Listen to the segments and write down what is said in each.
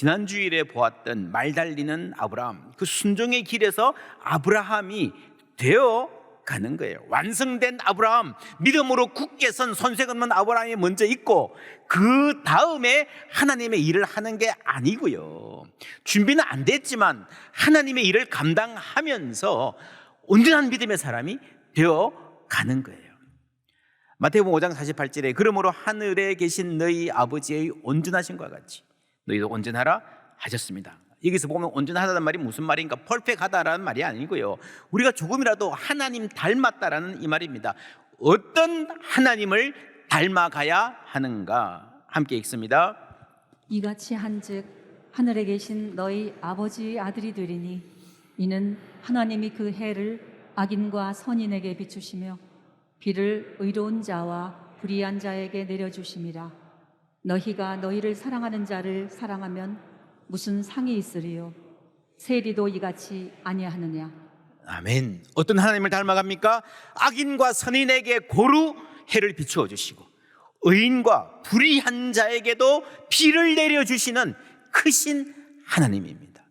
지난 주일에 보았던 말 달리는 아브라함, 그 순종의 길에서 아브라함이 되어 가는 거예요. 완성된 아브라함, 믿음으로 굳게 선 손색 없는 아브라함이 먼저 있고, 그 다음에 하나님의 일을 하는 게 아니고요, 준비는 안 됐지만 하나님의 일을 감당하면서 온전한 믿음의 사람이 되어 가는 거예요. 마태복음 5장 48절에 그러므로 하늘에 계신 너희 아버지의 온전하신 것과 같이 너희도 온전하라 하셨습니다. 여기서 보면 온전하다는 말이 무슨 말인가? 퍼펙하다라는 말이 아니고요, 우리가 조금이라도 하나님 닮았다라는 이 말입니다. 어떤 하나님을 닮아가야 하는가? 함께 읽습니다. 이같이 한즉 하늘에 계신 너희 아버지의 아들이 되리니 이는 하나님이 그 해를 악인과 선인에게 비추시며 비를 의로운 자와 불의한 자에게 내려주심이라. 너희가 너희를 사랑하는 자를 사랑하면 무슨 상이 있으리요? 세리도 이같이 아니하느냐? 아멘. 어떤 하나님을 닮아갑니까? 악인과 선인에게 고루 해를 비추어 주시고 의인과 불의한 자에게도 비를 내려주시는 크신 하나님입니다.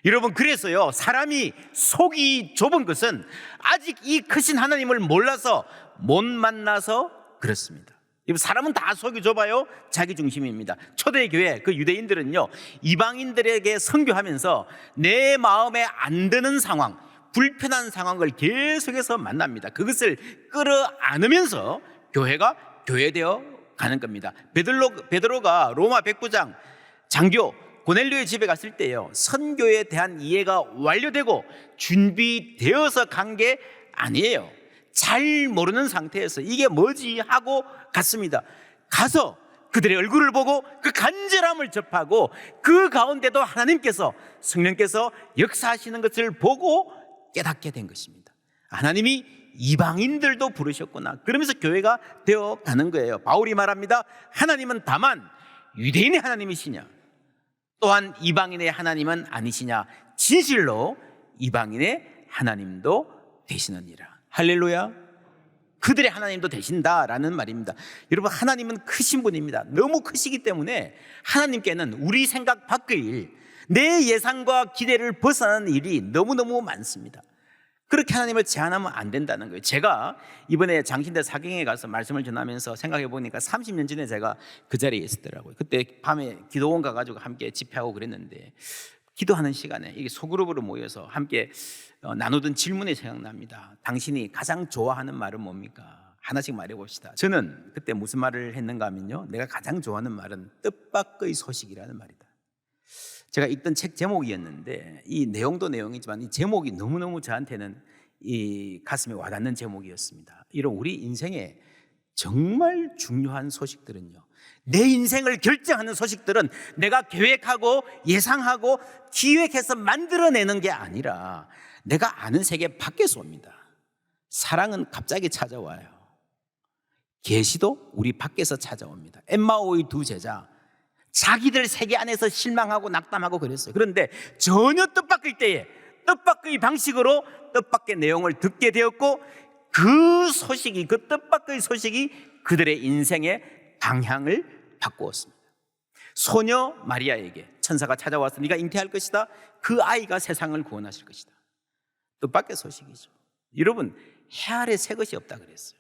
여러분, 그래서요, 사람이 속이 좁은 것은 아직 이 크신 하나님을 몰라서 못 만나서 그렇습니다. 사람은 다 속이 좁아요. 자기 중심입니다. 초대교회 그 유대인들은요, 이방인들에게 선교하면서 내 마음에 안 드는 상황, 불편한 상황을 계속해서 만납니다. 그것을 끌어안으면서 교회가 교회되어 가는 겁니다. 베드로가 로마 백부장 장교 고넬료의 집에 갔을 때요, 선교에 대한 이해가 완료되고 준비되어서 간 게 아니에요. 잘 모르는 상태에서 이게 뭐지 하고 갔습니다. 가서 그들의 얼굴을 보고 그 간절함을 접하고 그 가운데도 하나님께서, 성령께서 역사하시는 것을 보고 깨닫게 된 것입니다. 하나님이 이방인들도 부르셨구나. 그러면서 교회가 되어 가는 거예요. 바울이 말합니다. 하나님은 다만 유대인의 하나님이시냐, 또한 이방인의 하나님은 아니시냐, 진실로 이방인의 하나님도 되시느니라. 할렐루야. 그들의 하나님도 되신다라는 말입니다. 여러분, 하나님은 크신 분입니다. 너무 크시기 때문에 하나님께는 우리 생각 밖의 일, 내 예상과 기대를 벗어나는 일이 너무너무 많습니다. 그렇게 하나님을 제한하면 안 된다는 거예요. 제가 이번에 장신대 사경에 가서 말씀을 전하면서 생각해 보니까 30년 전에 제가 그 자리에 있었더라고요. 그때 밤에 기도원 가가지고 함께 집회하고 그랬는데, 기도하는 시간에 이게 소그룹으로 모여서 함께 나누던 질문이 생각납니다. 당신이 가장 좋아하는 말은 뭡니까? 하나씩 말해봅시다. 저는 그때 무슨 말을 했는가 하면요, 내가 가장 좋아하는 말은 뜻밖의 소식이라는 말이다. 제가 읽던 책 제목이었는데, 이 내용도 내용이지만 이 제목이 너무너무 저한테는 이 가슴에 와닿는 제목이었습니다. 이런 우리 인생에 정말 중요한 소식들은요, 내 인생을 결정하는 소식들은 내가 계획하고 예상하고 기획해서 만들어내는 게 아니라 내가 아는 세계 밖에서 옵니다. 사랑은 갑자기 찾아와요. 계시도 우리 밖에서 찾아옵니다. 엠마오의 두 제자, 자기들 세계 안에서 실망하고 낙담하고 그랬어요. 그런데 전혀 뜻밖의 때에 뜻밖의 방식으로 뜻밖의 내용을 듣게 되었고, 그 소식이, 그 뜻밖의 소식이 그들의 인생의 방향을 바꾸었습니다. 소녀 마리아에게 천사가 찾아와서 네가 잉태할 것이다, 그 아이가 세상을 구원하실 것이다. 뜻밖의 소식이죠. 여러분, 해 아래 새 것이 없다 그랬어요.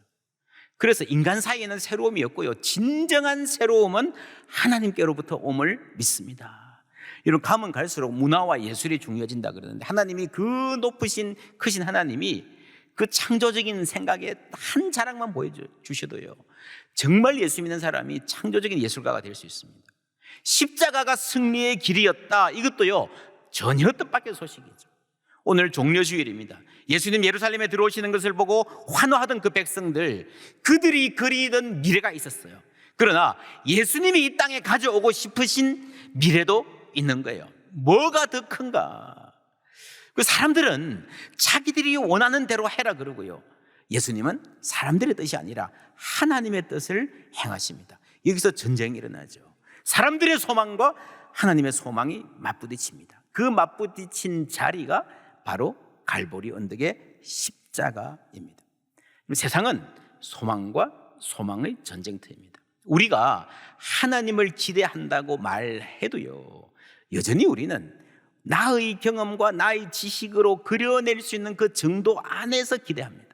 그래서 인간 사이에는 새로움이 없고요, 진정한 새로움은 하나님께로부터 옴을 믿습니다. 이런 가면 갈수록 문화와 예술이 중요해진다 그러는데, 하나님이 그 높으신 크신 하나님이 그 창조적인 생각에 한 자락만 보여주셔도요, 정말 예수 믿는 사람이 창조적인 예술가가 될 수 있습니다. 십자가가 승리의 길이었다, 이것도요 전혀 뜻밖의 소식이죠. 오늘 종려주일입니다. 예수님 예루살렘에 들어오시는 것을 보고 환호하던 그 백성들, 그들이 그리던 미래가 있었어요. 그러나 예수님이 이 땅에 가져오고 싶으신 미래도 있는 거예요. 뭐가 더 큰가? 그 사람들은 자기들이 원하는 대로 해라 그러고요, 예수님은 사람들의 뜻이 아니라 하나님의 뜻을 행하십니다. 여기서 전쟁이 일어나죠. 사람들의 소망과 하나님의 소망이 맞부딪힙니다. 그 맞부딪힌 자리가 바로 갈보리 언덕의 십자가입니다. 세상은 소망과 소망의 전쟁터입니다. 우리가 하나님을 기대한다고 말해도요, 여전히 우리는 나의 경험과 나의 지식으로 그려낼 수 있는 그 정도 안에서 기대합니다.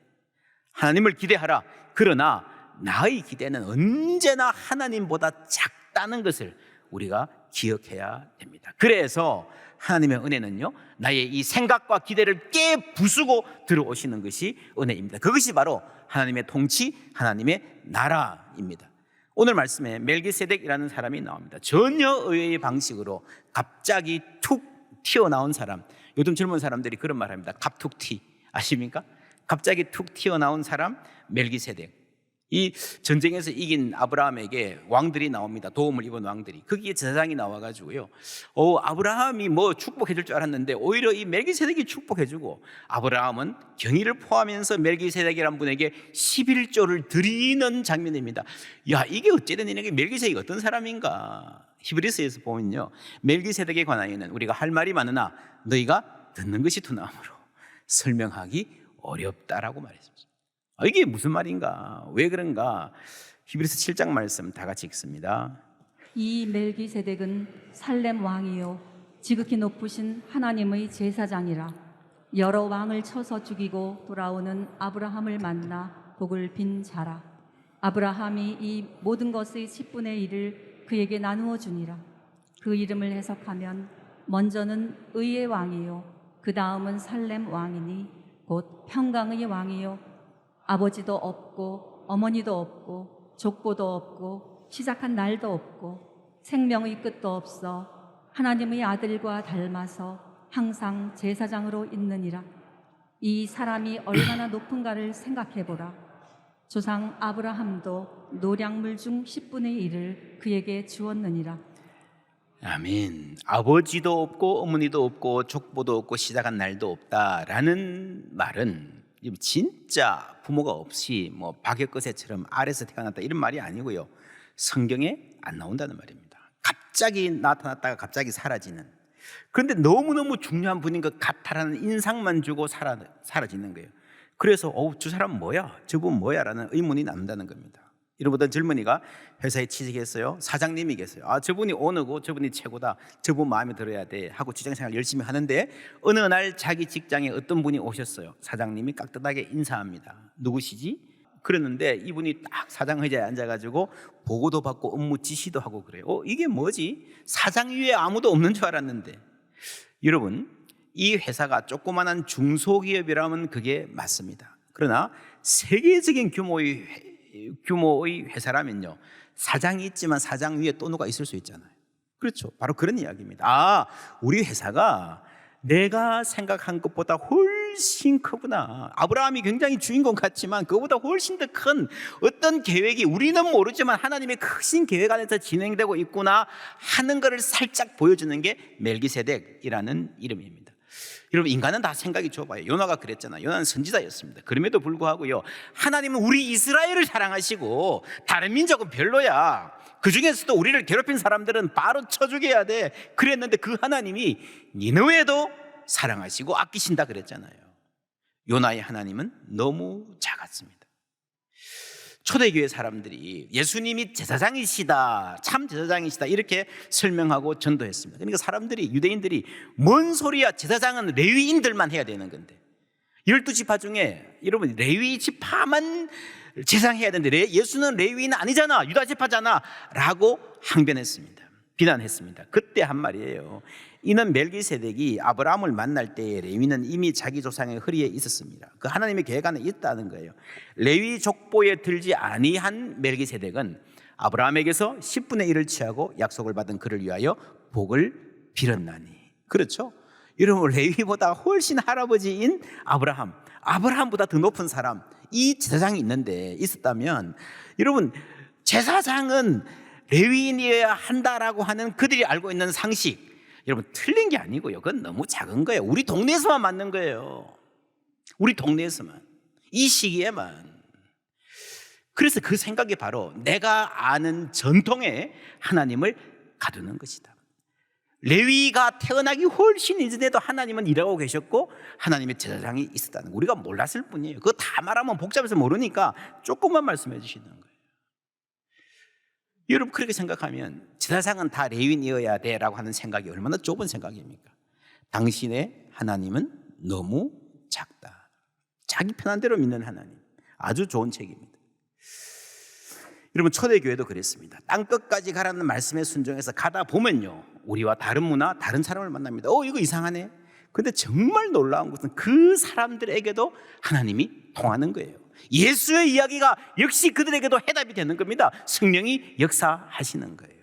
하나님을 기대하라. 그러나 나의 기대는 언제나 하나님보다 작다는 것을 우리가 기억해야 됩니다. 그래서 하나님의 은혜는요, 나의 이 생각과 기대를 깨부수고 들어오시는 것이 은혜입니다. 그것이 바로 하나님의 통치, 하나님의 나라입니다. 오늘 말씀에 멜기세덱이라는 사람이 나옵니다. 전혀 의외의 방식으로 갑자기 툭 튀어나온 사람. 요즘 젊은 사람들이 그런 말 합니다. 갑툭튀 아십니까? 갑자기 툭 튀어나온 사람 멜기세덱. 이 전쟁에서 이긴 아브라함에게 왕들이 나옵니다. 도움을 입은 왕들이. 거기에 제사장이 나와가지고요, 아브라함이 뭐 축복해 줄 줄 알았는데 오히려 이 멜기세덱이 축복해 주고, 아브라함은 경의를 포함하면서 멜기세덱이라는 분에게 11조를 드리는 장면입니다. 야, 이게 어찌된 일인가? 멜기세덱이 어떤 사람인가? 히브리서에서 보면요, 멜기세덱에 관하여는 우리가 할 말이 많으나 너희가 듣는 것이 두나무로 설명하기 어렵다라고 말했습니다. 이게 무슨 말인가? 왜 그런가? 히브리서 7장 말씀 다 같이 읽습니다. 이 멜기세덱은 살렘 왕이요 지극히 높으신 하나님의 제사장이라. 여러 왕을 쳐서 죽이고 돌아오는 아브라함을 만나 복을 빈 자라. 아브라함이 이 모든 것의 10분의 1을 그에게 나누어 주니라. 그 이름을 해석하면 먼저는 의의 왕이요 그 다음은 살렘 왕이니 곧 평강의 왕이요 아버지도 없고 어머니도 없고 족보도 없고 시작한 날도 없고 생명의 끝도 없어 하나님의 아들과 닮아서 항상 제사장으로 있느니라. 이 사람이 얼마나 높은가를 생각해보라. 조상 아브라함도 노량물 중 10분의 1을 그에게 주었느니라. 아멘. 아버지도 없고 어머니도 없고 족보도 없고 시작한 날도 없다라는 말은 진짜 부모가 없이 뭐 박역거새처럼 아래서 태어났다 이런 말이 아니고요, 성경에 안 나온다는 말입니다. 갑자기 나타났다가 갑자기 사라지는. 그런데 너무너무 중요한 분인 것 같아라는 인상만 주고 사라지는 거예요. 그래서 저 사람 뭐야? 저분 뭐야? 라는 의문이 남다는 겁니다. 여러분, 어떤 젊은이가 회사에 취직했어요. 사장님이 계세요. 저분이 오너고 저분이 최고다, 저분 마음에 들어야 돼 하고 직장생활 열심히 하는데 어느 날 자기 직장에 어떤 분이 오셨어요. 사장님이 깍듯하게 인사합니다. 누구시지? 그랬는데 이분이 딱 사장 의자에 앉아가지고 보고도 받고 업무 지시도 하고 그래요. 이게 뭐지? 사장 위에 아무도 없는 줄 알았는데. 여러분, 이 회사가 조그만한 중소기업이라면 그게 맞습니다. 그러나 세계적인 규모의 회사라면요, 사장이 있지만 사장 위에 또 누가 있을 수 있잖아요. 그렇죠. 바로 그런 이야기입니다. 우리 회사가 내가 생각한 것보다 훨씬 크구나. 아브라함이 굉장히 주인공 같지만 그거보다 훨씬 더 큰 어떤 계획이 우리는 모르지만 하나님의 크신 계획 안에서 진행되고 있구나 하는 것을 살짝 보여주는 게 멜기세덱이라는 이름입니다. 여러분, 인간은 다 생각이 좁아요. 요나가 그랬잖아요. 요나는 선지자였습니다. 그럼에도 불구하고요, 하나님은 우리 이스라엘을 사랑하시고 다른 민족은 별로야, 그 중에서도 우리를 괴롭힌 사람들은 바로 쳐 죽여야 돼 그랬는데 그 하나님이 니느웨도 사랑하시고 아끼신다 그랬잖아요. 요나의 하나님은 너무 작았습니다. 초대교회 사람들이 예수님이 제사장이시다, 참 제사장이시다 이렇게 설명하고 전도했습니다. 그러니까 사람들이, 유대인들이 뭔 소리야, 제사장은 레위인들만 해야 되는 건데 12지파 중에 여러분 레위 지파만 제사장해야 되는데 예수는 레위인 아니잖아, 유다지파잖아 라고 항변했습니다. 비난했습니다. 그때 한 말이에요. 이는 멜기세덱이 아브라함을 만날 때에 레위는 이미 자기 조상의 허리에 있었습니다. 그 하나님의 계획 안에 있다는 거예요. 레위 족보에 들지 아니한 멜기세덱은 아브라함에게서 10분의 1을 취하고 약속을 받은 그를 위하여 복을 빌었나니. 그렇죠? 여러분, 레위보다 훨씬 할아버지인 아브라함보다 더 높은 사람, 이 제사장이 있었다면, 여러분, 제사장은 레위인이어야 한다라고 하는 그들이 알고 있는 상식, 여러분 틀린 게 아니고요, 그건 너무 작은 거예요. 우리 동네에서만 맞는 거예요. 우리 동네에서만, 이 시기에만. 그래서 그 생각이 바로 내가 아는 전통에 하나님을 가두는 것이다. 레위가 태어나기 훨씬 이전에도 하나님은 일하고 계셨고 하나님의 제사장이 있었다는 거 우리가 몰랐을 뿐이에요. 그거 다 말하면 복잡해서 모르니까 조금만 말씀해 주시는 거예요. 여러분, 그렇게 생각하면 제사장은 다 레위인이어야 돼라고 하는 생각이 얼마나 좁은 생각입니까? 당신의 하나님은 너무 작다. 자기 편한 대로 믿는 하나님. 아주 좋은 책입니다. 여러분, 초대교회도 그랬습니다. 땅끝까지 가라는 말씀에 순종해서 가다 보면요, 우리와 다른 문화, 다른 사람을 만납니다. 이거 이상하네. 근데 정말 놀라운 것은 그 사람들에게도 하나님이 통하는 거예요. 예수의 이야기가 역시 그들에게도 해답이 되는 겁니다. 성령이 역사하시는 거예요.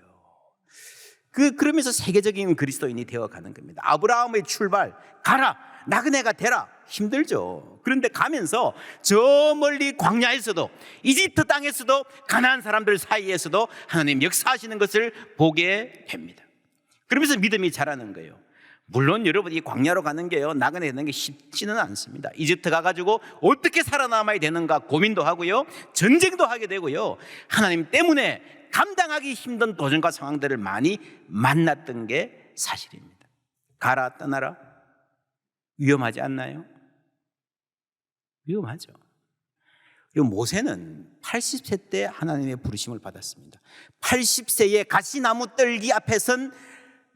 그러면서 세계적인 그리스도인이 되어가는 겁니다. 아브라함의 출발, 가라, 나그네가 되라. 힘들죠. 그런데 가면서 저 멀리 광야에서도, 이집트 땅에서도, 가나안 사람들 사이에서도 하나님 역사하시는 것을 보게 됩니다. 그러면서 믿음이 자라는 거예요. 물론 여러분, 이 광야로 가는 게요, 나그네 되는 게 쉽지는 않습니다. 이집트 가가지고 어떻게 살아남아야 되는가 고민도 하고요, 전쟁도 하게 되고요, 하나님 때문에 감당하기 힘든 도전과 상황들을 많이 만났던 게 사실입니다. 가라, 떠나라. 위험하지 않나요? 위험하죠. 그리고 모세는 80세 때 하나님의 부르심을 받았습니다. 80세의 가시나무 떨기 앞에 선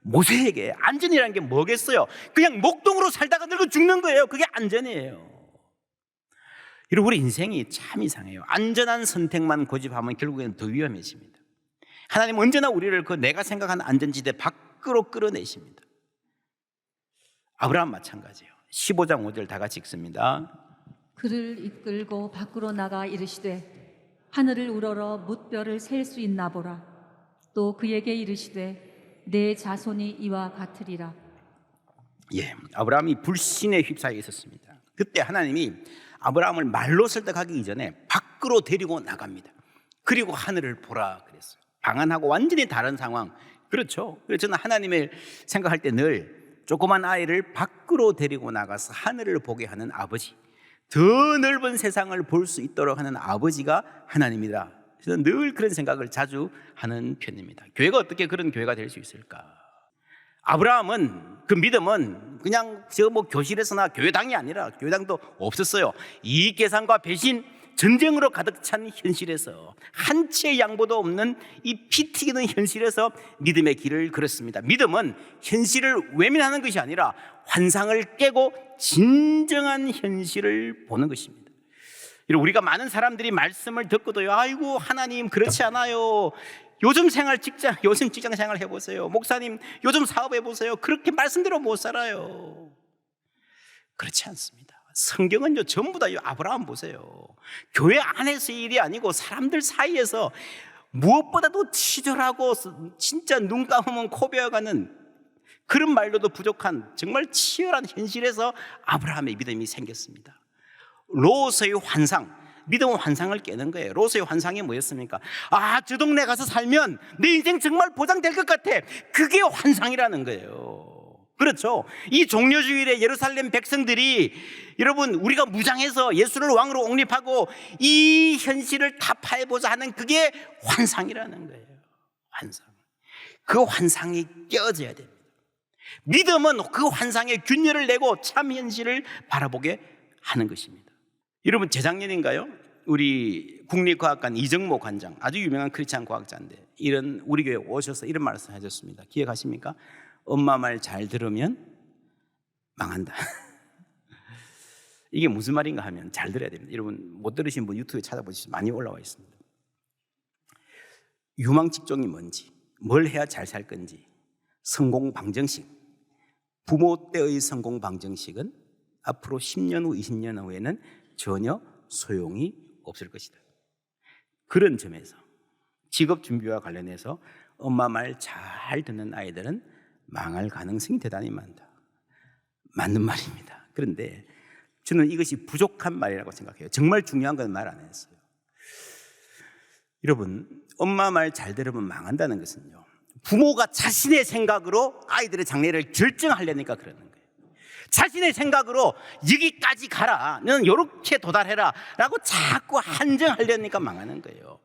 모세에게 안전이라는 게 뭐겠어요? 그냥 목동으로 살다가 늙어 죽는 거예요. 그게 안전이에요. 여러분, 우리 인생이 참 이상해요. 안전한 선택만 고집하면 결국에는 더 위험해집니다. 하나님 언제나 우리를 그 내가 생각하는 안전지대 밖으로 끌어내십니다. 아브라함 마찬가지예요. 15장 5절 다 같이 읽습니다. 그를 이끌고 밖으로 나가 이르시되 하늘을 우러러 뭇별을 셀 수 있나 보라. 또 그에게 이르시되 내 자손이 이와 같으리라. 아브라함이 불신에 휩싸여 있었습니다. 그때 하나님이 아브라함을 말로 설득하기 이전에 밖으로 데리고 나갑니다. 그리고 하늘을 보라 그랬어요. 방안하고 완전히 다른 상황. 그렇죠. 그래서 저는 하나님을 생각할 때 늘 조그만 아이를 밖으로 데리고 나가서 하늘을 보게 하는 아버지, 더 넓은 세상을 볼 수 있도록 하는 아버지가 하나님이다. 저는 늘 그런 생각을 자주 하는 편입니다. 교회가 어떻게 그런 교회가 될 수 있을까? 아브라함은, 그 믿음은 그냥 교실에서나 교회당이 아니라, 교회당도 없었어요. 이익 계산과 배신, 전쟁으로 가득 찬 현실에서, 한 채의 양보도 없는 이 피 튀기는 현실에서 믿음의 길을 걸었습니다. 믿음은 현실을 외면하는 것이 아니라 환상을 깨고 진정한 현실을 보는 것입니다. 우리가 많은 사람들이 말씀을 듣고도요, 아이고 하나님 그렇지 않아요, 요즘 직장 생활 해보세요, 목사님 요즘 사업 해보세요, 그렇게 말씀대로 못 살아요. 그렇지 않습니다. 성경은요, 전부 다 아브라함 보세요. 교회 안에서의 일이 아니고 사람들 사이에서 무엇보다도 치졸하고 진짜 눈 감으면 코 베어가는 그런 말로도 부족한 정말 치열한 현실에서 아브라함의 믿음이 생겼습니다. 롯의 환상, 믿음은 환상을 깨는 거예요. 롯의 환상이 뭐였습니까? 저 동네 가서 살면 내 인생 정말 보장될 것 같아. 그게 환상이라는 거예요. 그렇죠. 이 종려주일에 예루살렘 백성들이, 여러분, 우리가 무장해서 예수를 왕으로 옹립하고 이 현실을 타파해보자 하는 그게 환상이라는 거예요. 환상. 그 환상이 깨어져야 됩니다. 믿음은 그 환상에 균열을 내고 참 현실을 바라보게 하는 것입니다. 여러분, 재작년인가요? 우리 국립과학관 이정모 관장, 아주 유명한 크리스찬 과학자인데, 우리 교회에 오셔서 이런 말씀 하셨습니다. 기억하십니까? 엄마 말 잘 들으면 망한다. 이게 무슨 말인가 하면 잘 들어야 됩니다. 여러분, 못 들으신 분 유튜브에 찾아보시면 많이 올라와 있습니다. 유망 직종이 뭔지, 뭘 해야 잘 살 건지, 성공 방정식, 부모 때의 성공 방정식은 앞으로 10년 후, 20년 후에는 전혀 소용이 없을 것이다. 그런 점에서 직업 준비와 관련해서 엄마 말 잘 듣는 아이들은 망할 가능성이 대단히 많다. 맞는 말입니다. 그런데 저는 이것이 부족한 말이라고 생각해요. 정말 중요한 건 말 안 했어요. 여러분, 엄마 말 잘 들으면 망한다는 것은요, 부모가 자신의 생각으로 아이들의 장래를 결정하려니까 그러는 거예요. 자신의 생각으로 여기까지 가라, 너는 이렇게 도달해라 라고 자꾸 한정하려니까 망하는 거예요.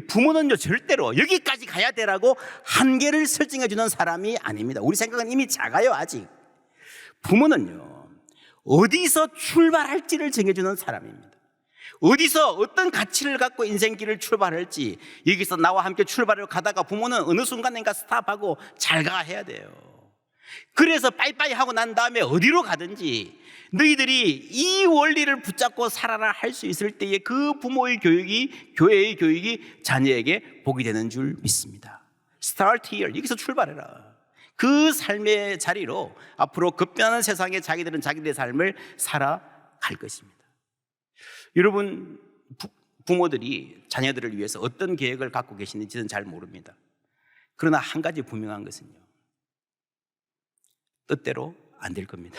부모는요, 절대로 여기까지 가야 되라고 한계를 설정해 주는 사람이 아닙니다. 우리 생각은 이미 작아요. 아직. 부모는요, 어디서 출발할지를 정해주는 사람입니다. 어디서 어떤 가치를 갖고 인생길을 출발할지, 여기서 나와 함께 출발을 가다가 부모는 어느 순간인가 스탑하고 잘 가 해야 돼요. 그래서 빠이빠이 하고 난 다음에 어디로 가든지 너희들이 이 원리를 붙잡고 살아라 할 수 있을 때에 그 부모의 교육이, 교회의 교육이 자녀에게 복이 되는 줄 믿습니다. Start here. 여기서 출발해라. 그 삶의 자리로 앞으로 급변하는 세상에 자기들은 자기들의 삶을 살아갈 것입니다. 여러분, 부모들이 자녀들을 위해서 어떤 계획을 갖고 계시는지는 잘 모릅니다. 그러나 한 가지 분명한 것은요, 뜻대로 안 될 겁니다.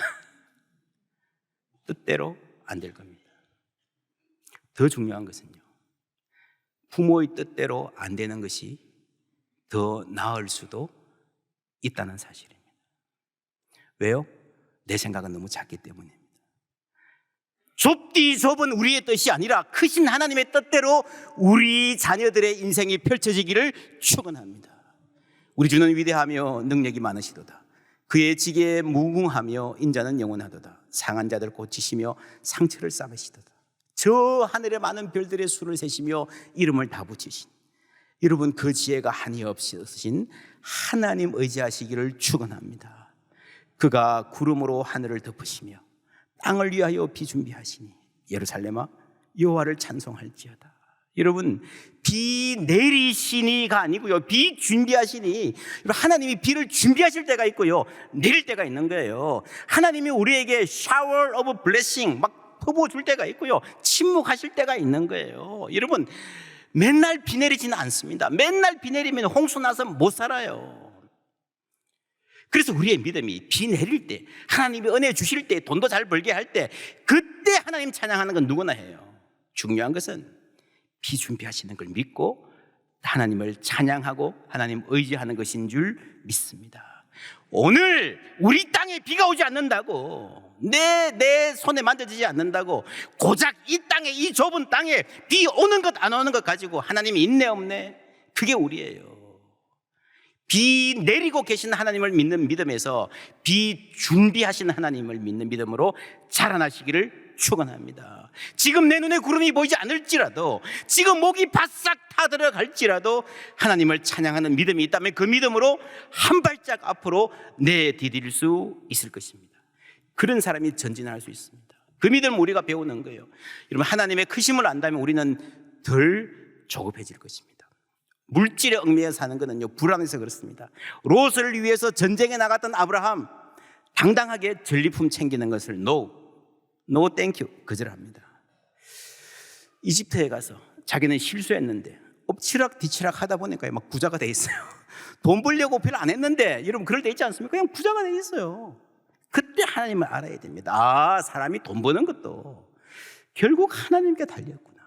뜻대로 안 될 겁니다. 더 중요한 것은요, 부모의 뜻대로 안 되는 것이 더 나을 수도 있다는 사실입니다. 왜요? 내 생각은 너무 작기 때문입니다. 좁디 좁은 우리의 뜻이 아니라 크신 하나님의 뜻대로 우리 자녀들의 인생이 펼쳐지기를 축원합니다. 우리 주는 위대하며 능력이 많으시도다. 그의 지게에 무궁하며 인자는 영원하도다. 상한 자들 고치시며 상처를 싸매시도다. 저 하늘의 많은 별들의 수를 세시며 이름을 다 붙이신, 여러분 그 지혜가 한이 없으신 하나님 의지하시기를 축원합니다. 그가 구름으로 하늘을 덮으시며 땅을 위하여 비 준비하시니 예루살렘아 여호와를 찬송할지어다. 여러분, 비 내리시니가 아니고요, 비 준비하시니, 하나님이 비를 준비하실 때가 있고요, 내릴 때가 있는 거예요. 하나님이 우리에게 shower of blessing 막 퍼부어줄 때가 있고요, 침묵하실 때가 있는 거예요. 여러분, 맨날 비 내리지는 않습니다. 맨날 비 내리면 홍수 나서 못 살아요. 그래서 우리의 믿음이 비 내릴 때, 하나님이 은혜 주실 때, 돈도 잘 벌게 할 때, 그때 하나님 찬양하는 건 누구나 해요. 중요한 것은 비 준비하시는 걸 믿고 하나님을 찬양하고 하나님 의지하는 것인 줄 믿습니다. 오늘 우리 땅에 비가 오지 않는다고, 내 손에 만져지지 않는다고 고작 이 땅에, 이 좁은 땅에 비 오는 것 안 오는 것 가지고 하나님이 있네 없네, 그게 우리예요. 비 내리고 계신 하나님을 믿는 믿음에서 비 준비하신 하나님을 믿는 믿음으로 자라나시기를 축원합니다. 지금 내 눈에 구름이 보이지 않을지라도, 지금 목이 바싹 타들어갈지라도 하나님을 찬양하는 믿음이 있다면 그 믿음으로 한 발짝 앞으로 내디딜 수 있을 것입니다. 그런 사람이 전진할 수 있습니다. 그 믿음을 우리가 배우는 거예요. 여러분, 하나님의 크심을 안다면 우리는 덜 조급해질 것입니다. 물질에 얽매여 사는 것은요, 불안해서 그렇습니다. 롯을 위해서 전쟁에 나갔던 아브라함, 당당하게 전리품 챙기는 것을 No thank you 거절합니다. 이집트에 가서 자기는 실수했는데 엎치락 뒤치락 하다 보니까 막 부자가 돼 있어요. 돈 벌려고 별로 안 했는데, 여러분 그럴 때 있지 않습니까? 그냥 부자가 돼 있어요. 그때 하나님을 알아야 됩니다. 아, 사람이 돈 버는 것도 결국 하나님께 달렸구나.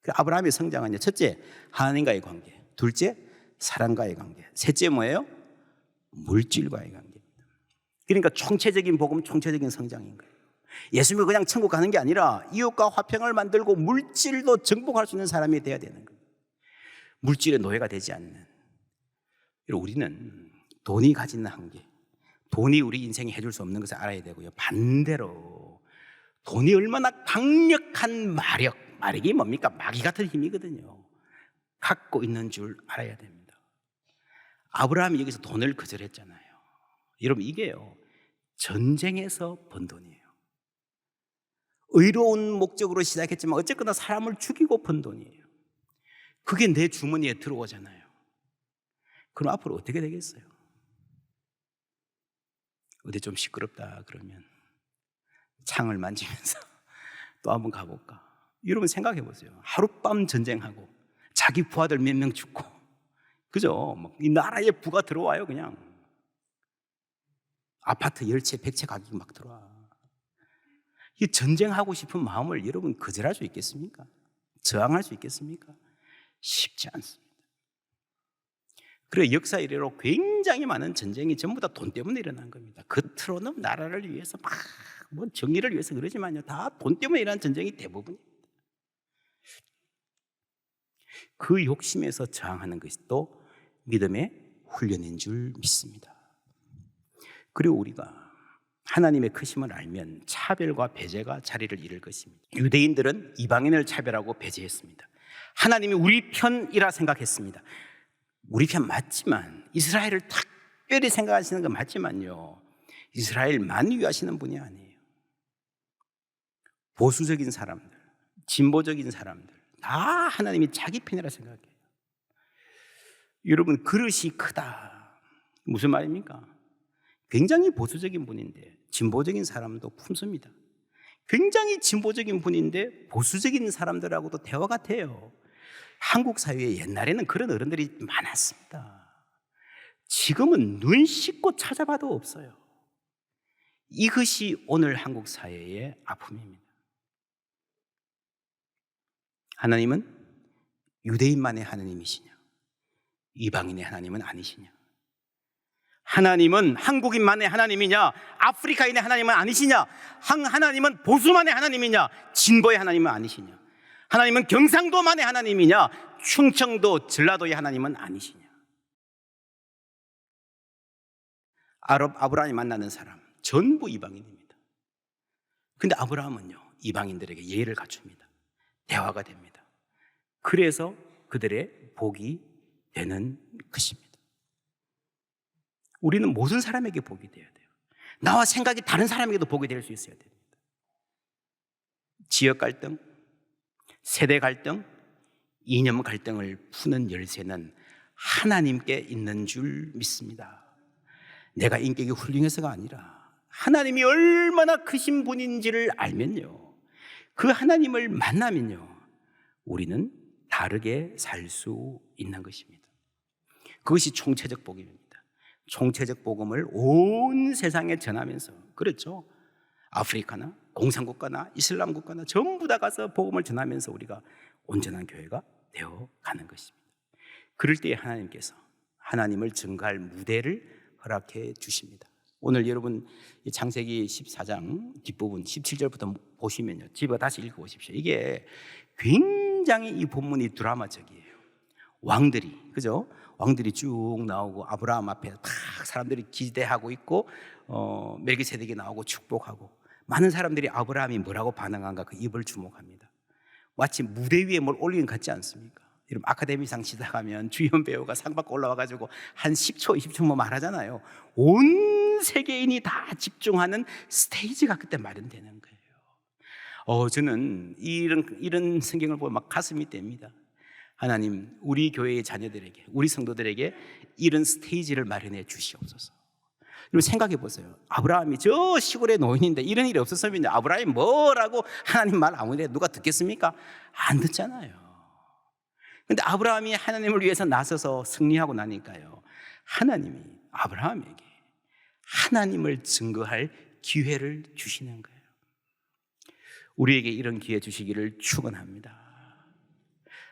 아브라함의 성장은 첫째, 하나님과의 관계, 둘째, 사람과의 관계, 셋째 뭐예요? 물질과의 관계입니다. 그러니까 총체적인 복음, 총체적인 성장인 거예요. 예수님이 그냥 천국 가는 게 아니라 이웃과 화평을 만들고 물질도 정복할 수 있는 사람이 돼야 되는 거예요. 물질의 노예가 되지 않는, 우리는 돈이 가지는 한계, 돈이 우리 인생에 해줄 수 없는 것을 알아야 되고요, 반대로 돈이 얼마나 강력한 마력이 뭡니까? 마귀 같은 힘이거든요. 갖고 있는 줄 알아야 됩니다. 아브라함이 여기서 돈을 거절했잖아요. 여러분, 이게요, 전쟁에서 번 돈이에요. 의로운 목적으로 시작했지만 어쨌거나 사람을 죽이고 번 돈이에요. 그게 내 주머니에 들어오잖아요. 그럼 앞으로 어떻게 되겠어요? 어디 좀 시끄럽다 그러면 창을 만지면서 또 한번 가볼까? 여러분 생각해 보세요. 하룻밤 전쟁하고 자기 부하들 몇 명 죽고, 그죠? 이 나라에 부가 들어와요. 그냥 아파트 10채 100채 가격이 막 들어와. 이 전쟁하고 싶은 마음을 여러분 거절할 수 있겠습니까? 저항할 수 있겠습니까? 쉽지 않습니다. 그리고 역사 이래로 굉장히 많은 전쟁이 전부 다 돈 때문에 일어난 겁니다. 겉으로는 나라를 위해서 뭐 정의를 위해서 그러지만요, 다 돈 때문에 일어난 전쟁이 대부분입니다. 그 욕심에서 저항하는 것이 또 믿음의 훈련인 줄 믿습니다. 그리고 우리가 하나님의 크심을 알면 차별과 배제가 자리를 잃을 것입니다. 유대인들은 이방인을 차별하고 배제했습니다. 하나님이 우리 편이라 생각했습니다. 우리 편 맞지만, 이스라엘을 특별히 생각하시는 건 맞지만요, 이스라엘만 위하시는 분이 아니에요. 보수적인 사람들, 진보적인 사람들 다 하나님이 자기 편이라 생각해요. 여러분, 그릇이 크다, 무슨 말입니까? 굉장히 보수적인 분인데 진보적인 사람도 품습니다. 굉장히 진보적인 분인데 보수적인 사람들하고도 대화가 돼요. 한국 사회에 옛날에는 그런 어른들이 많았습니다. 지금은 눈 씻고 찾아봐도 없어요. 이것이 오늘 한국 사회의 아픔입니다. 하나님은 유대인만의 하나님이시냐? 이방인의 하나님은 아니시냐? 하나님은 한국인만의 하나님이냐? 아프리카인의 하나님은 아니시냐? 하나님은 보수만의 하나님이냐? 진보의 하나님은 아니시냐? 하나님은 경상도만의 하나님이냐? 충청도, 전라도의 하나님은 아니시냐? 아브라함이 만나는 사람 전부 이방인입니다. 근데 아브라함은요, 이방인들에게 예의를 갖춥니다. 대화가 됩니다. 그래서 그들의 복이 되는 것입니다. 우리는 모든 사람에게 복이 되어야 돼요. 나와 생각이 다른 사람에게도 복이 될 수 있어야 됩니다. 지역 갈등, 세대 갈등, 이념 갈등을 푸는 열쇠는 하나님께 있는 줄 믿습니다. 내가 인격이 훌륭해서가 아니라 하나님이 얼마나 크신 분인지를 알면요, 그 하나님을 만나면요, 우리는 다르게 살 수 있는 것입니다. 그것이 총체적 복입니다. 총체적 복음을 온 세상에 전하면서, 그렇죠, 아프리카나 공산국가나 이슬람 국가나 전부 다 가서 복음을 전하면서 우리가 온전한 교회가 되어가는 것입니다. 그럴 때에 하나님께서 하나님을 증거할 무대를 허락해 주십니다. 오늘 여러분 창세기 14장 뒷부분 17절부터 보시면요, 집에 다시 읽어보십시오. 이게 굉장히 이 본문이 드라마적이에요. 왕들이, 그죠? 왕들이 쭉 나오고 아브라함 앞에 딱 사람들이 기대하고 있고, 멜기세덱이 나오고 축복하고, 많은 사람들이 아브라함이 뭐라고 반응한가 그 입을 주목합니다. 마치 무대 위에 뭘 올리는 것 같지 않습니까? 여러분, 아카데미상 시작하면 주연 배우가 상 받고 올라와가지고 한 10초, 20초 뭐 말하잖아요. 온 세계인이 다 집중하는 스테이지가 그때 마련되는 거예요. 저는 이런 성경을 보면 막 가슴이 뗍니다. 하나님, 우리 교회의 자녀들에게, 우리 성도들에게 이런 스테이지를 마련해 주시옵소서. 여러분 생각해 보세요. 아브라함이 저 시골의 노인인데 이런 일이 없었으면 아브라함이 뭐라고 하나님 말 아무리 누가 듣겠습니까? 안 듣잖아요. 근데 아브라함이 하나님을 위해서 나서서 승리하고 나니까요, 하나님이 아브라함에게 하나님을 증거할 기회를 주시는 거예요. 우리에게 이런 기회 주시기를 축원합니다.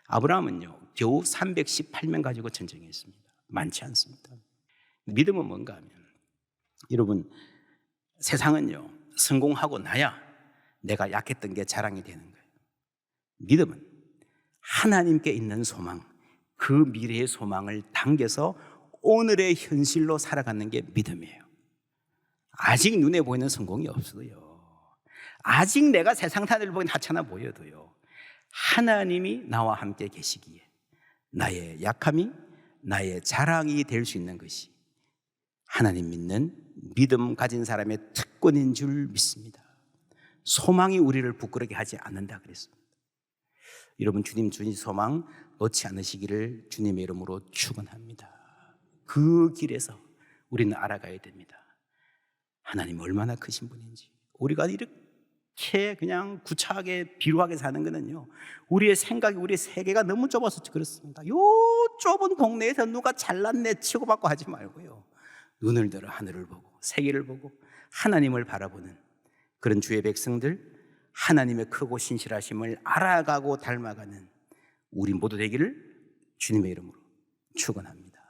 아브라함은요, 겨우 318명 가지고 전쟁했습니다. 많지 않습니다. 믿음은 뭔가 하면, 여러분, 세상은요, 성공하고 나야 내가 약했던 게 자랑이 되는 거예요. 믿음은 하나님께 있는 소망, 그 미래의 소망을 당겨서 오늘의 현실로 살아가는 게 믿음이에요. 아직 눈에 보이는 성공이 없어요. 아직 내가 세상 사람들 보기엔 하찮아 보여도요, 하나님이 나와 함께 계시기에 나의 약함이 나의 자랑이 될 수 있는 것이 하나님 믿는 믿음 가진 사람의 특권인 줄 믿습니다. 소망이 우리를 부끄럽게 하지 않는다 그랬습니다. 여러분, 주님 주신 소망 놓지 않으시기를 주님의 이름으로 축원합니다. 그 길에서 우리는 알아가야 됩니다. 하나님 얼마나 크신 분인지. 우리가 이렇게 그냥 구차하게 비루하게 사는 거는요, 우리의 생각이, 우리의 세계가 너무 좁아서 그렇습니다. 요 좁은 동네에서 누가 잘났네 치고받고 하지 말고요, 눈을 들어 하늘을 보고 세계를 보고 하나님을 바라보는 그런 주의 백성들, 하나님의 크고 신실하심을 알아가고 닮아가는 우리 모두 되기를 주님의 이름으로 축원합니다.